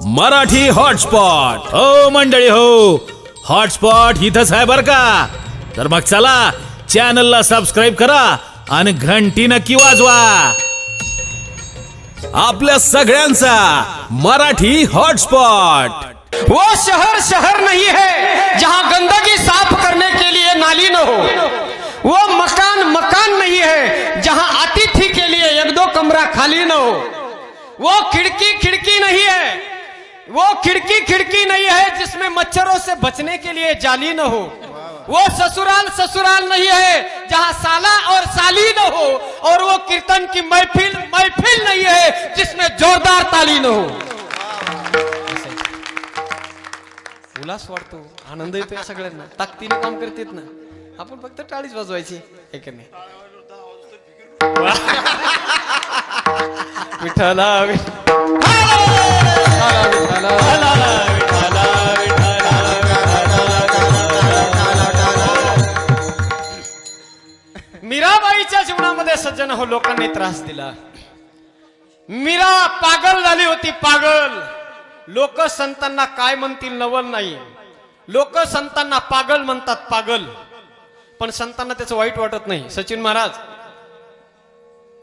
Marathi hotspot हो मंडळी हो, हॉटस्पॉट इथंच आहे बर का. तर मग चला चॅनलला सबस्क्राईब करा आणि घंटी नक्की वाजवा. आपल्या सगळ्यांचा मराठी हॉटस्पॉट. वो शहर शहर नहीं है जहां गंदगी साफ करने के लिए नाली न हो. वो मकान मकान नहीं है जहां अतिथि के लिए एक दो कमरा खाली न हो. वो खिड़की खिड़की नहीं है, वो खिड़की खिड़की नहीं है जिसमें मच्छरों से बचने के लिए जाली न हो. वो ससुराल ससुराल नहीं है जहां साला और साली न हो. और वो कीर्तन की महफिल महफिल नहीं है जिसमें जोरदार ताली न हो. उल्हास वाटतो, आनंद येतो या सगळ्यांना. ताकदीने काम करतेत ना, आपण फक्त टाळीच वाजवायची. हे की नाही? विठ्ठला मीराबाईच्या जीवनामध्ये सज्जन हो लोकांनी त्रास दिला. मीरा पागल झाली होती, पागल. लोक संतांना काय म्हणतील नवल नाही. लोक संतांना पागल म्हणतात, पागल. पण संतांना त्याचं वाईट वाटत नाही. सचिन महाराज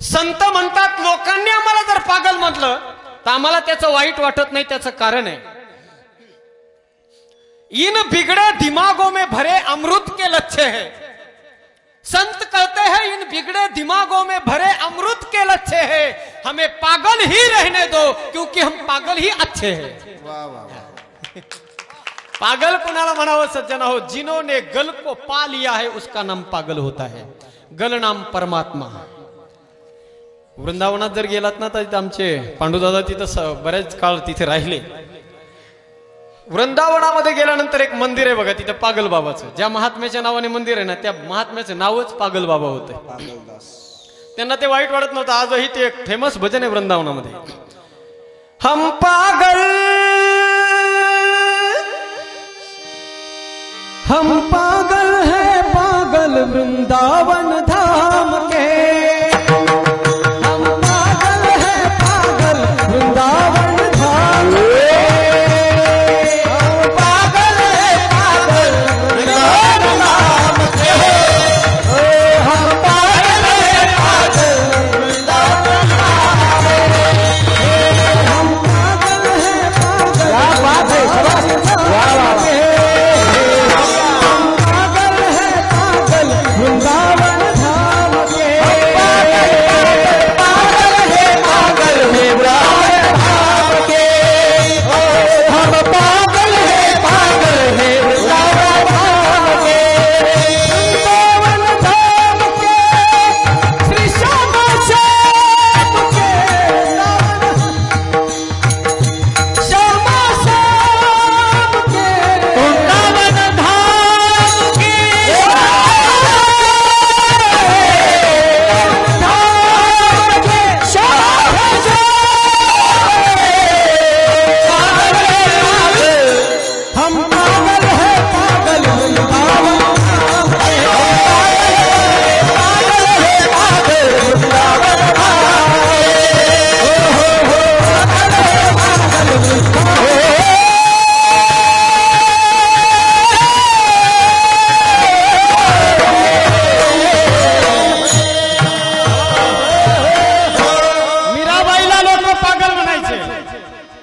संत म्हणतात लोकांनी आम्हाला जर पागल म्हटलं तर आम्हाला त्याचं वाईट वाटत नाही. त्याचं कारण आहे, इन बिगड़े दिमागों में भरे अमृत के लच्छे है. संत कहते हैं इन बिगड़े दिमागों में भरे अमृत के लच्छे है. हमें पागल ही रहने दो क्योंकि हम पागल ही अच्छे हैं. पागल कुणाला म्हणावं सज्जना हो? जिन्होंने गल को पा लिया है उसका नाम पागल होता है. गल नाम परमात्मा. वृंदावनात जर गेलात ना तर आमचे पांडुदादा तिथं बरेच काळ तिथे राहिले. वृंदावनामध्ये गेल्यानंतर एक मंदिर आहे बघा तिथे पागल बाबाचं. ज्या महात्म्याच्या नावाने मंदिर आहे ना त्या महात्म्याचं नावच पागल बाबा होतं. त्यांना ते वाईट वाटत नव्हतं. आजही ते एक फेमस भजन आहे वृंदावनामध्ये. हम पागल है पागल वृंदावन धाम के.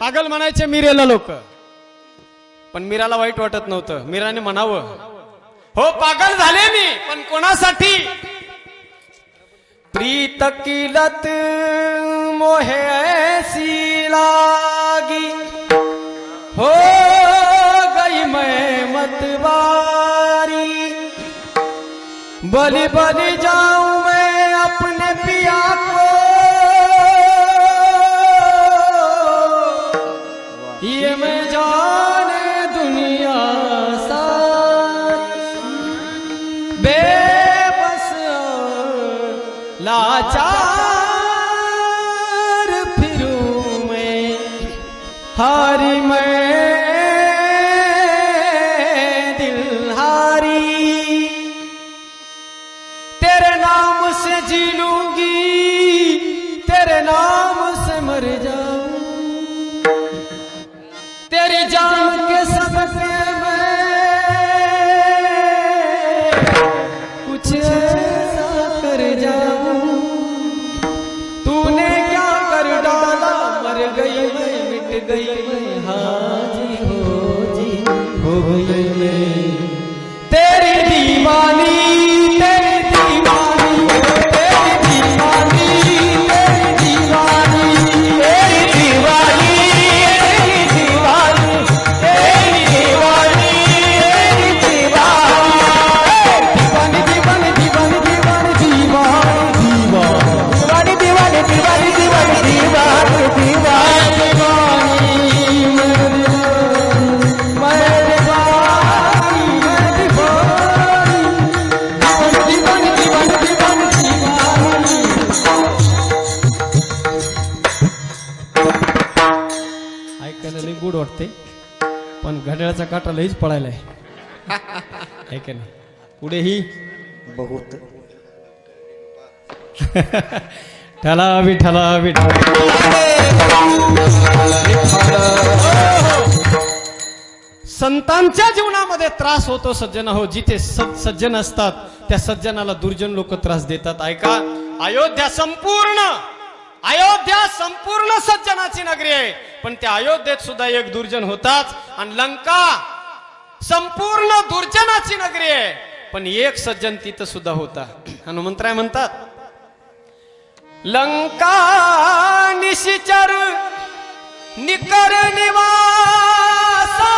पागल म्हणायचे मीरेला लोक. पण मीराला वाईट वाटत नव्हतं. मीराने म्हणावं हो पागल झाले मी, पण कोणासाठी? प्रीत की लत मोहे ऐसी लागी हो गई मैं मतवारी. बलि बलि जाऊं मैं अपने पिया को, ये मैं जाने दुनिया सारी. बेबस लाचार फिरूं मैं, हारी मैं दिल हारी. तेरे नाम से जी लूंगी, तेरे नाम से मर जाऊं. गई मैं, मिट गई मैं, हाजी हो गई मैं। तेरी दीवानी, तेरी दीवानी, तेरी दीवानी, तेरी दीवानी, तेरी दीवानी, तेरी दीवानी, तेरी दीवानी, तेरी दीवानी, दीवानी, दीवानी, दीवानी, दीवानी, दीवानी, दीवानी, दीवानी, दीवानी, दीवानी, दीवानी, गुड वाटते पण घड्याळाचा काटा लईच पळायलाय आहे का नाही पुढेही बहुत ठला विठला विठला संतांच्या जीवनामध्ये त्रास होतो सज्जन हो जिथे सज्जन असतात त्या सज्जनाला दुर्जन लोक त्रास देतात ऐका अयोध्या संपूर्ण सज्जनाची नगरी आहे पण त्या अयोध्येत सुद्धा एक दुर्जन होताच आणि लंका संपूर्ण दुर्जनाची नगरी आहे पण एक सज्जन तिथं सुद्धा होता हनुमंतराय म्हणतात लंका निशिचर निकर निवासा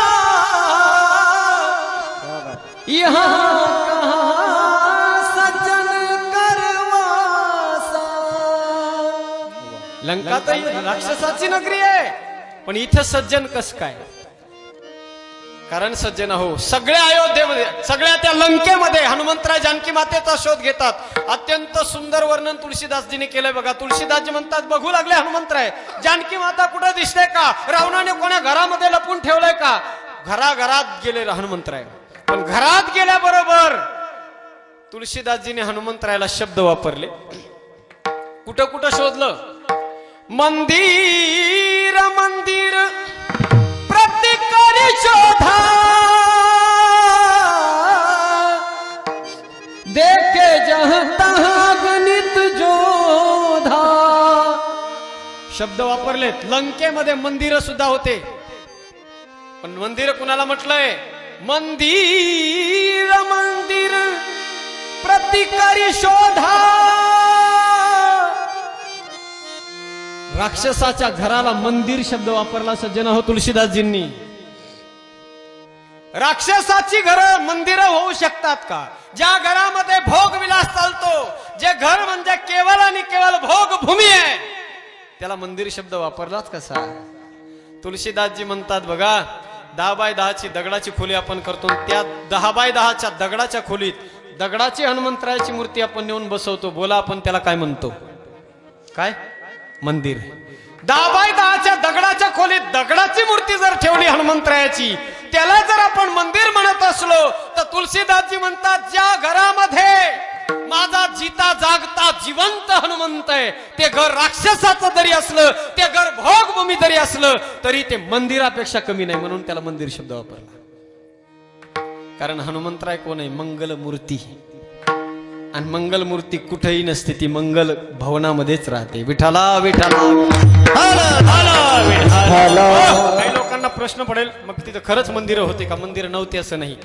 यहाँ कहाँ सज्जन करवासा लंका तर राक्षसाची नगरी आहे पण इथं सज्जन कस काय कारण सज्जन हो सगळ्या अयोध्येमध्ये सगळ्या त्या लंकेमध्ये हनुमंतराय जानकी मातेचा शोध घेतात अत्यंत सुंदर वर्णन तुळशीदासजीने केलंय बघा तुळशीदासजी म्हणतात बघू लागले हनुमंतराय जानकी माता कुठं दिसते का रावणाने कोणा घरामध्ये लपून ठेवलंय का घराघरात गेले हनुमंतराय पण घरात गेल्याबरोबर तुळशीदासजीने हनुमंतरायला शब्द वापरले कुठं कुठं शोधलं मंदिर मंदिर प्रतिकारी शोधा देखे जहां तहां गणित जोधा शब्द वापरलेत लंकेमध्ये मंदिर सुद्धा होते पण मंदिर कुणाला म्हटलंय मंदिर मंदिर प्रतिकारी शोधा राक्षसाच्या घराला मंदिर शब्द वापरला सज्जन हो तुळशीदासजींनी राक्षसाची घरं मंदिरं होऊ शकतात का ज्या घरामध्ये भोग विलास चालतो जे घर म्हणजे केवळ आणि केवळ भोग भूमी आहे त्याला मंदिर शब्द वापरलाच कसा तुळशीदासजी म्हणतात बघा 10x10 दगडाची खोली आपण करतो त्या 10x10 दगडाच्या खोलीत दगडाची हनुमंतरायाची मूर्ती आपण नेऊन बसवतो बोला आपण त्याला काय म्हणतो काय मंदिर 10x10 दगडाच्या खोलीत दगडाची मूर्ती जर ठेवली हनुमंतरायाची त्याला जर आपण मंदिर म्हणत असलो तर तुळशीदासजी म्हणतात ज्या घरामध्ये माझा जिता जागता जिवंत हनुमंत आहे ते घर राक्षसाचं जरी असलं ते घर भोगभूमी जरी असलं तरी ते मंदिरापेक्षा कमी नाही म्हणून त्याला मंदिर शब्द वापरला कारण हनुमंतराय कोण आहे मंगल मूर्ती आणि मंगल मूर्ती कुठेही नसते ती मंगल भवनामध्येच राहते विठाला विठाला काही लोकांना प्रश्न पडेल मग तिथं खरंच मंदिर होते का मंदिर नव्हते असं नाही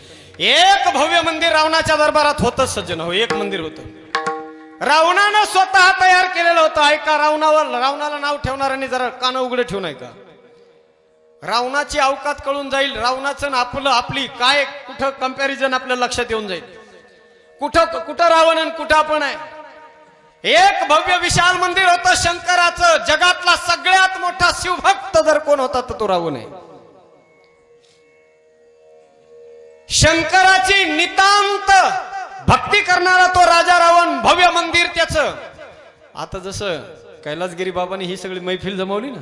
एक भव्य मंदिर रावणाच्या दरबारात होतच सज्जन हो एक मंदिर होतं रावणानं स्वतः तयार केलेलं होतं ऐका रावणाला नाव ठेवणाऱ्यांनी जरा कानं उघडे ठेवून ऐका रावणाची अवकात कळून जाईल रावणाचं आपलं आपली काय कुठं कंपॅरिझन आपल्या लक्षात येऊन जाईल कुठं रावण आणि कुठं आपण आहे एक भव्य विशाल मंदिर होतं शंकराचं जगातला सगळ्यात मोठा शिवभक्त जर कोण होता तर तो रावण आहे शंकराची नितांत भक्ती करणारा तो राजा रावण भव्य मंदिर त्याचं आता जसं कैलासगिरी बाबांनी ही सगळी मैफिल जमवली ना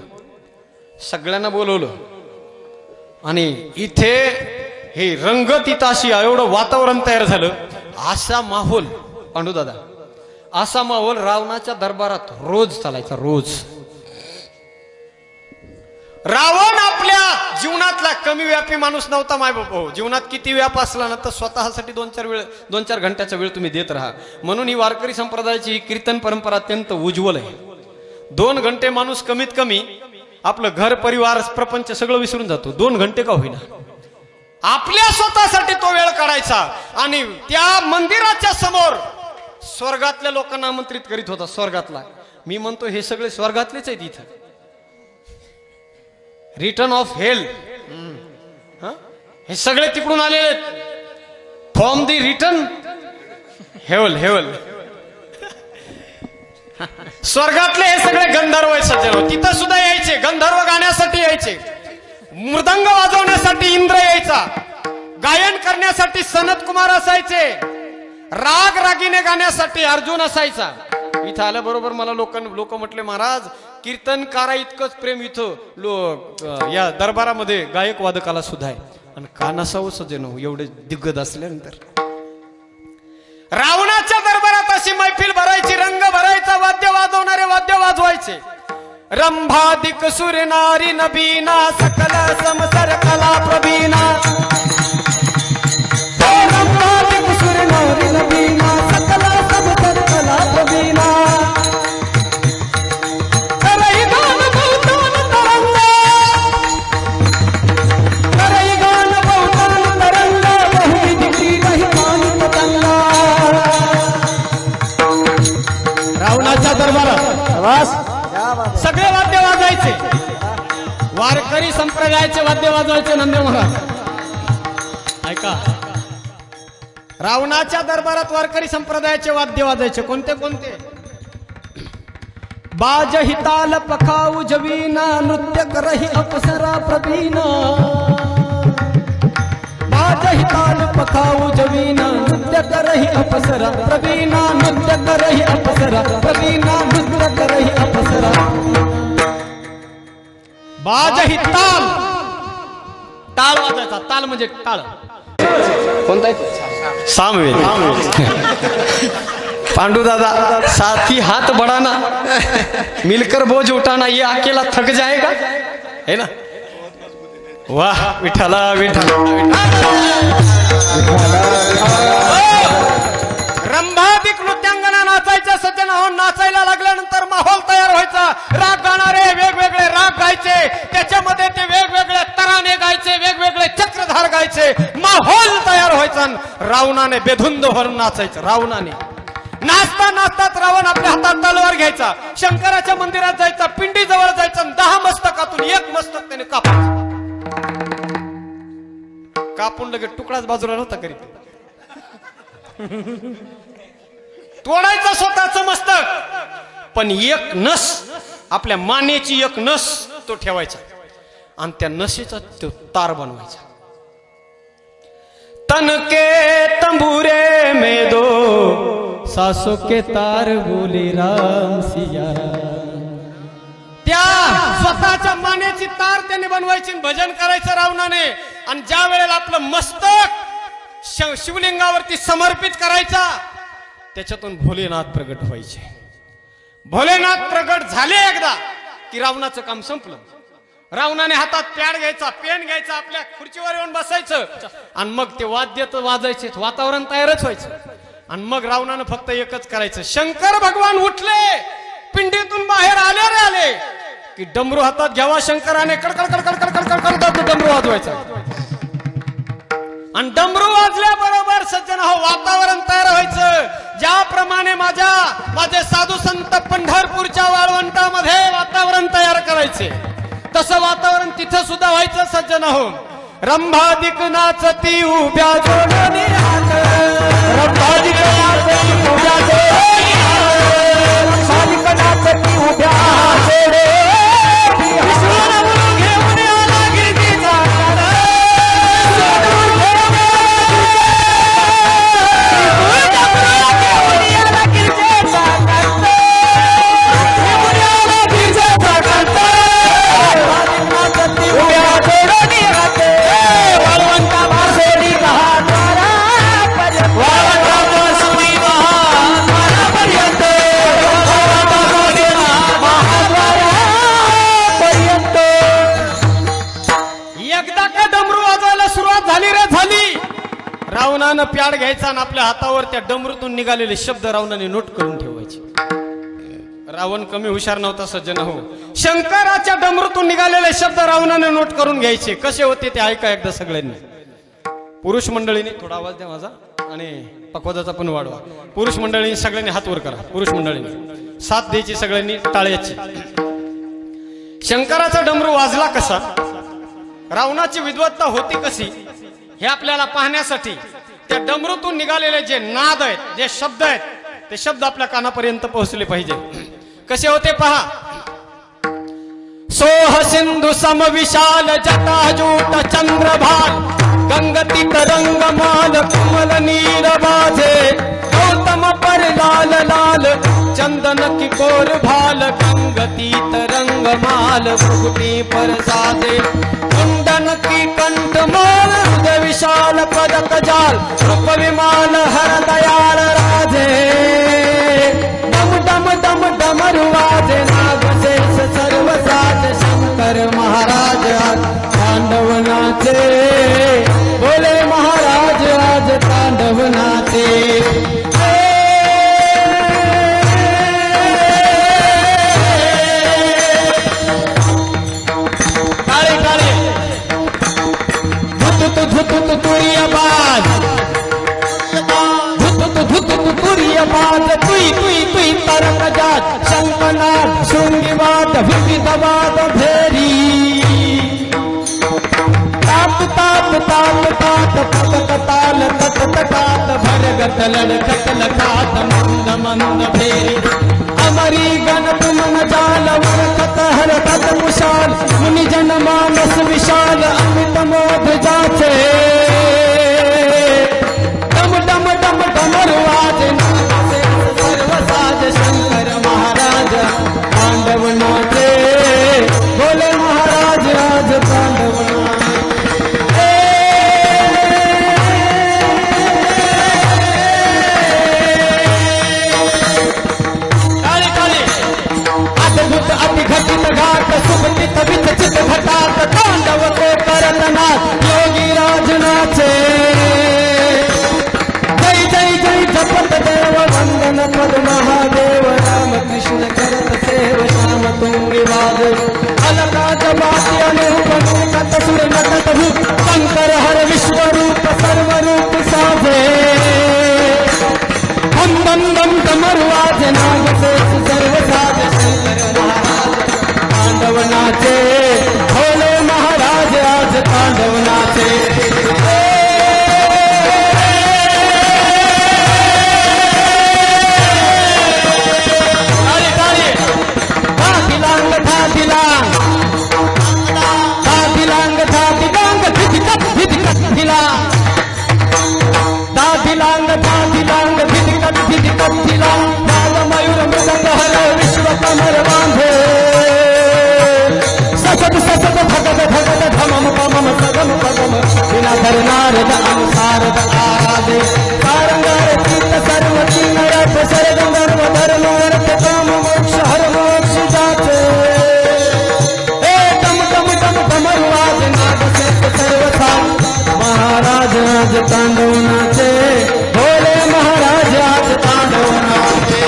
सगळ्यांना बोलवलं आणि इथे हे रंगत अशी एवढं वातावरण तयार झालं असा माहोल पांडुदादा असा माहोल रावणाच्या दरबारात रोज चालायचा रोज रावण आपल्या जीवनातला कमी व्यापी माणूस नव्हता माय बाप हो जीवनात किती व्याप असला ना तर स्वतःसाठी 2-4 घंट्याचा वेळ तुम्ही देत राहा म्हणून ही वारकरी संप्रदायाची कीर्तन परंपरा अत्यंत उज्ज्वल आहे 2 घंटे माणूस कमीत कमी आपलं घर परिवार प्रपंच सगळं विसरून जातो. 2 घंटे का होईना आपल्या स्वतःसाठी तो वेळ काढायचा आणि त्या मंदिराच्या समोर स्वर्गातल्या लोकांना आमंत्रित करीत होता. स्वर्गातला मी म्हणतो हे सगळे स्वर्गातलेच आहेत इथं. रिटर्न ऑफ हेल हे सगळे तिकडून आलेले फ्रॉम दी रिटर्न हेवल हेवल. स्वर्गातले हे सगळे गंधर्व सज्जन तिथं सुद्धा यायचे. गंधर्व गाण्यासाठी यायचे, मृदंग वाजवण्यासाठी इंद्र यायचा, गायन करण्यासाठी सनत कुमार असायचे, राग रागीने गाण्यासाठी अर्जुन असायचा. इथं आल्याबरोबर मला लोक म्हटले महाराज कीर्तनकारा इतकंच प्रेम इथं या दरबारामध्ये गायक वादकाला सुद्धा आहे. आणि का नसावं सज्जन एवढे दिग्गज असल्यानंतर. रावणाच्या दरबारात अशी मैफिल भरायची, रंग भरायचा, वाद्य वाजवणारे वाद्य वाजवायचे. रंभादिक सुर नारी नबीना सकल समसर कला प्रवीणा. रंभादिक सुर नारी नबीना सकल समसर कला प्रवीणा. करई गान बहुतान तरंगा, करई गान बहुतान तरंगा, बहुविध क्रीडा ही मान पतंगा. रावणाच्या दरबारात सगळे वाद्य वाजवायचे. वारकरी संप्रदायाचे वाद्य वाजवायचे नंदे महाराज. ऐका, रावणाच्या दरबारात वारकरी संप्रदायाचे वाद्य वाजायचे. कोणते कोणते? बाज हिताल पखाऊ जवीना, नृत्य करही अप्सरा प्रवीणा. बाज हिताल पखाऊ जवीना, नृत्य करही अप्सरा प्रवीणा. नृत्य करही अप्सरा प्रवीणा, नृत्य करही अप्सरा. बाज ही ताल, ताल वाजायचा. ताल म्हणजे टाळ. कोणता आहे? सामवेद. पांडुदादा साथी हात बढ़ाना, मिलकर बोझ उठाना, ये अकेला थक जाएगा, है ना. वाह विठ्ठला विठ्ठला. रंभादिक नृत्यांगना नाचायच्या सज्जन हो. नाचायला लागल्यानंतर माहोल तयार व्हायचा. राग गाणारे वेगवेगळे राग गायचे, त्याच्यामध्ये ते वेगवेगळे तराने गायचे, वेगवेगळे चक्रधार गायचे. माहोल तयार व्हायचा. रावणाने बेधुंद भरून नाचायचं. रावणाने नाचता नाचताच रावण आपल्या हातात तलवार घ्यायचा, शंकराच्या मंदिरात जायचा, पिंडी जवळ जायचा, 10 मस्तकातून एक मस्तक त्याने कापून लगेच तुकडाच बाजूला नव्हता करीत. तोडायचं स्वतःच मस्तक, पण एक नस आपल्या मानेची एक नस तो ठेवायचा आणि त्या नसेचा तो तार बनवायचा. तन के तंबूरे में दो सासों के तार बोले राम सिया. त्या स्वतःच्या मानेची तार त्याने बनवायची, भजन करायचं रावणाने. आणि ज्या वेळेला आपलं मस्तक शिवलिंगावरती समर्पित करायचा, त्याच्यातून भोलेनाथ प्रगट व्हायचे. भोलेनाथ प्रगट झाले एकदा की रावणाचं काम संपलं. रावणाने हातात पॅड घ्यायचा, पेन घ्यायचा, आपल्या खुर्चीवर येऊन बसायचं आणि मग ते वाद्य तर वाजायचे, वातावरण तयारच व्हायचं. आणि मग रावणानं फक्त एकच करायचं. शंकर भगवान उठले, पिंडीतून बाहेर आले रे आले की डमरू हातात घ्यावा शंकराने, कडकड कडकड कडकड कडकड डमरू वाजवायचा. आणि डमरू वाजल्याबरोबर सज्जन हो वातावरण तयार व्हायचं. ज्याप्रमाणे माझे साधू संत पंढरपूरच्या वाळवंटामध्ये वातावरण तयार करायचे, तसं वातावरण तिथं सुद्धा व्हायचं सज्जन हो. रंभादिक नाचती उभ्या जोडणी हात, रंभादिक नाचती उभ्या जोडणी हात, रंभादिक नाचती उभ्या जोडे. घेऊन आला गिरगीचा रावणानं प्याड घ्यायचा आणि आपल्या हातावर त्या डमरूतून निघालेले शब्द रावणाने नोट करून ठेवायचे. रावण कमी हुशार नव्हता सज्जन हो. शंकराच्या डमरूतून निघालेले शब्द रावणाने नोट करून घ्यायचे. कसे होते ते ऐका एकदा सगळ्यांनी. पुरुष मंडळीने थोडा आवाज द्या माझा आणि पकवाजाचा पण वाढवा. पुरुष मंडळीने सगळ्यांनी हात वर करा. पुरुष मंडळीने साथ द्यायची, सगळ्यांनी टाळ्याची. शंकराचा डमरू वाजला कसा, रावणाची विद्वत्ता होती कशी, हे आपल्याला पाहण्यासाठी त्या डमरूतून निघालेले जे नाद आहेत, जे शब्द आहेत, ते शब्द आपल्या कानापर्यंत पोहोचले पाहिजे. कसे होते पहा. सोह सिंधू सम विशाल जटाजूट चंद्रभाल गंगती तरंग माल कमल नीर बाजे गौतम पर लाल लाल चंदन की कोर भाल गंगती तरंग माल मुकुटी पर साजे कुंदन की कंठ माल हृदय विशाल पदक जाल रूप विमान हर दयाल राजे डम डम डम डमरू वाजे नागशेष सर्व साज शंकर महाराज तांडव नाचे बोले महाराज आज तांडव नाचे. काळे काळे धुतुत धुतुत तुरिय बाज धुतुत धुतुत तुरिय बाज तुई तुई तुई तरक जात शंकनाथ शृंगीवाद विविध वाद भेरी तात तात तात तात पतक ताल तत तटात भरगत लडकत लखात मंद मंद फेरी अमरी गण तुमन जाल वरकत हरकत मुशाल मुनि जन मानस विशाल अमित मोध जाचे डम डम डम डमरुआज नाचे सर्व साज शंकर महाराज तांडव नाचे बोले महाराज आज तांडव नाचे. अतिघटित घाट सुपतित विचित घटात तांडव को करत नाथ योगी राज नाचे जय जय जय जपत देव वंदन पद महादेव राम कृष्ण करत सेव श्याम तुंगी वाज अलका जबाति अनूप नटत सुर नटत भूप शंकर हर विश्व रूप सर्व रूप साधे हम दम दम डमरुआज नाग शेष सर्व साज शंकर महाराज तांडव नाचे भोले महाराज आज तांडव नाचे. धादिलांग धादिलांग धादिलांग धादिलांग धिदिकत धिदिकत धिलांग धादिलांग धादिलांग धिदिकत धिदिकत धिलांग नाग मयूर मृदंग हर विश्व कमर बांधे ससद ससद भगद भगद धमम पमम सगम पगम विनाधर नारद अनुसारद आराधे सारंगार चित्त सर्वती नरक सरद नर्व धर्म अर्थ काम मोक्ष हर मोक्ष जाचे डम डम डम डमरुआज नाग शेष सर्व साज महाराज आज तांडव नाचे भोले महाराज आज तांडव नाचे.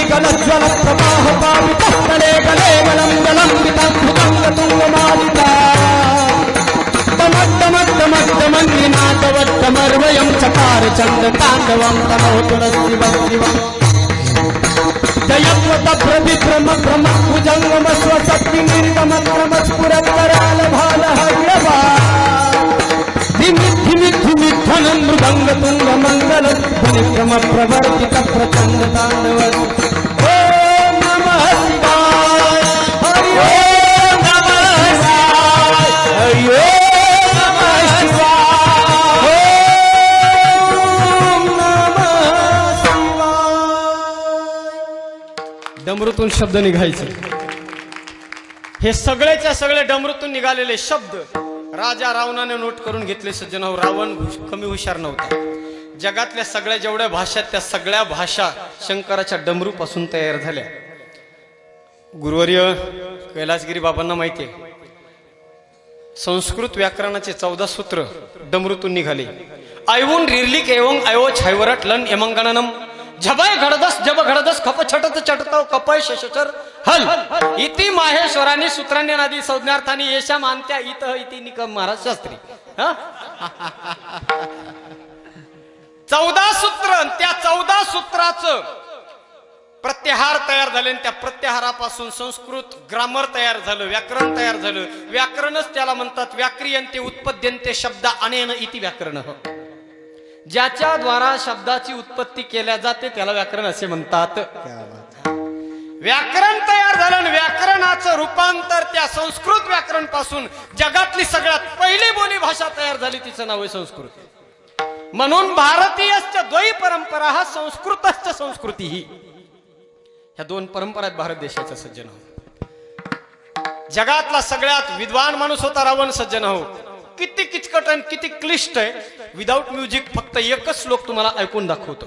गलज्वल प्रवाह पावितः तले गले गलं गलम्बितं भुजंग तुंगमालिता तमद्दमद्दमद्दमन्निनादवट्टमर्वयं चकार चंद तांडवं तमोतुर शिवं शिवं जयत्वत प्रविभ्रम भ्रम भुजंगम स्वशक्ति निर्गम क्रम स्फुरत्तराल भाल हव्यवा धिमि धिमि धिमि ध्वन मृदंग तुंग मंगल ध्वनिक्रम प्रवर्तित प्रचंड तांडव. ओम नमः शिवाय हरि ओम नमः शिवाय हरि ओम नमः शिवाय ओम नमः शिवाय. डमरूतून शब्द निघायचे. हे सगळेच्या सगळे डमरूतून निघालेले शब्द राजा रावणाने नोट करून घेतले. सज्जनो, रावण कमी हुशार नव्हता. जगातल्या सगळ्या जेवढ्या भाषा त्या सगळ्या भाषा शंकराच्या डमरू पासून तयार झाल्या. गुरुवर्य कैलासगिरी बाबांना माहिती आहे, संस्कृत व्याकरणाचे 14 सूत्र डमरूतून निघाले. ऐवून रिरलिक एवं ऐवो छैवरट लन यमंगणनम झबय घडदस जब घडदस खप छटत चटत कपय शशचर हल इति माहेश्वरांनी सूत्रांनी नादी संज्ञार्थानी येशा मानत्या इत इति निकम महाराज शास्त्री. 14 सूत्र, त्या 14 सूत्राचं प्रत्याहार तयार झाले आणि त्या प्रत्याहारापासून संस्कृत ग्रामर तयार झालं, व्याकरण तयार झालं. व्याकरणच त्याला म्हणतात व्याक्रियंते उत्पद्यंते शब्द अनेन इति व्याकरण. ज्याच्या द्वारा शब्दाची उत्पत्ती केल्या जाते त्याला व्याकरण असे म्हणतात. व्याकरण तयार झालं आणि व्याकरणाचं रूपांतर त्या संस्कृत व्याकरण पासून जगातली सगळ्यात पहिली बोली भाषा तयार झाली, तिचं नाव आहे संस्कृत. म्हणून भारतीयश्च द्वयी परंपरा हा संस्कृतश्च संस्कृती ही, ह्या 2 परंपरा आहेत भारत देशाच्या. सज्जन हो, जगातला सगळ्यात विद्वान माणूस होता रावण. सज्जन हो, किती किचकट आणि किती क्लिष्ट आहे. विदाऊट म्युझिक फक्त एकच श्लोक तुम्हाला ऐकून दाखवतो.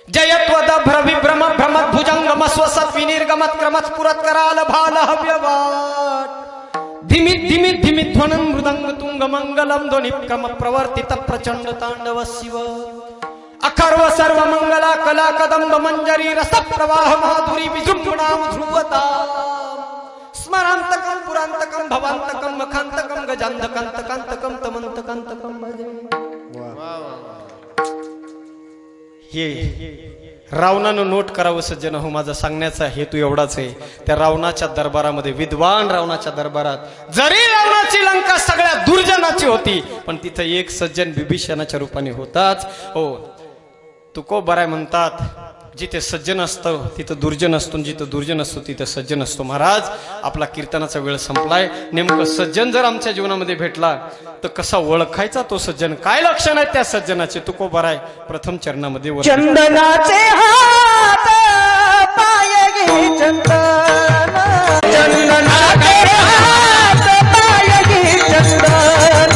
जयत्वद भ्रविभ्रम भ्रमत भुजंगम स्वसत विनिर्गमत क्रमत पुरत कराल भाल हव्यवाट धिमित धिमित धिमित ध्वनं मृदंग तुंग मंगलम ध्वनिकम प्रवर्तित प्रचंड तांडव शिव अखर्व सर्व मंगला कला कदंब मंजरी रस प्रवाह माधुरी विजृंभणाम ध्रुवता स्मरांतकम पुरांतकम भवांतकम मखांतकम गजांतकांतकांतकम तमंतकांतकम हे रावणानं नोट करावं. सज्जन हो, माझा सांगण्याचा हेतू एवढाच आहे. त्या रावणाच्या दरबारामध्ये, विद्वान रावणाच्या दरबारात, जरी रावणाची लंका सगळ्या दुर्जनाची होती, पण तिथं एक सज्जन विभीषणाच्या रूपाने होताच. हो, तुको बराय म्हणतात, जिथे सज्जन असतं तिथं दुर्जन असतो, जिथं दुर्जन असतो तिथं सज्जन असतो. महाराज, आपला कीर्तनाचा वेळ संपलाय. नेमकं सज्जन जर आमच्या जीवनामध्ये भेटला तर कसा ओळखायचा तो सज्जन, काय लक्षण आहे त्या सज्जनाचे, तुको बराय प्रथम चरणामध्ये. चंदनाचे हात पाय घे चंदन, चंदनाचे हात पाय घे चंदन,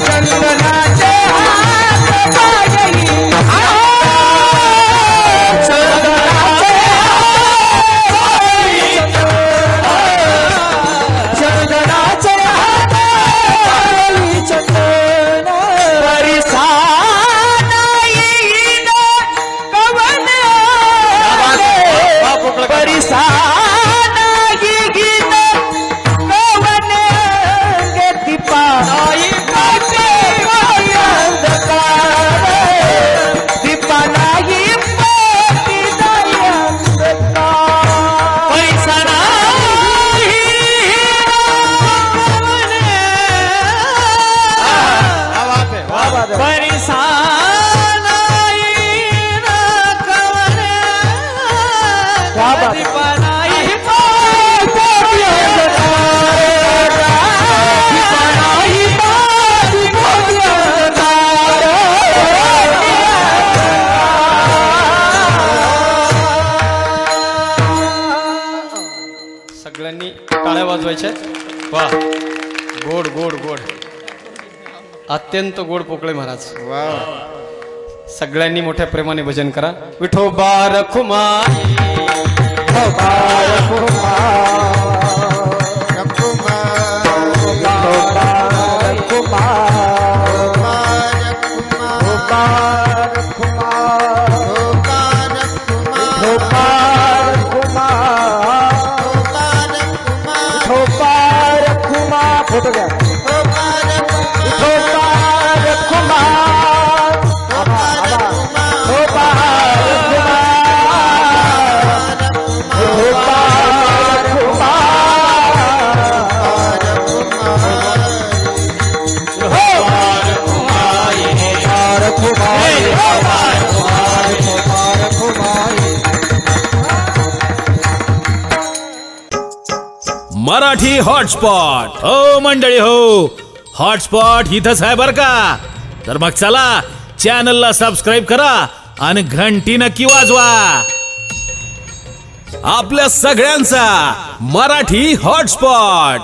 चंदनाचे हात पाय घे सगळ्यांनी टाळ्या वाजवायच्या. वा, गोड गोड गोड, अत्यंत गोड पोकळे महाराज. सगळ्यांनी मोठ्या प्रेमाने भजन करा. विठोबा रखुमाई, विठोबा रखुमाई, विठोबा फोटो घ्या. मराठी हॉटस्पॉट. हो मंडळी हो, हॉटस्पॉट इथंच आहे बर का. तर मग चला, चॅनलला सबस्क्राईब करा आणि घंटी नक्की वाजवा. आपल्या सगळ्यांचा मराठी हॉटस्पॉट.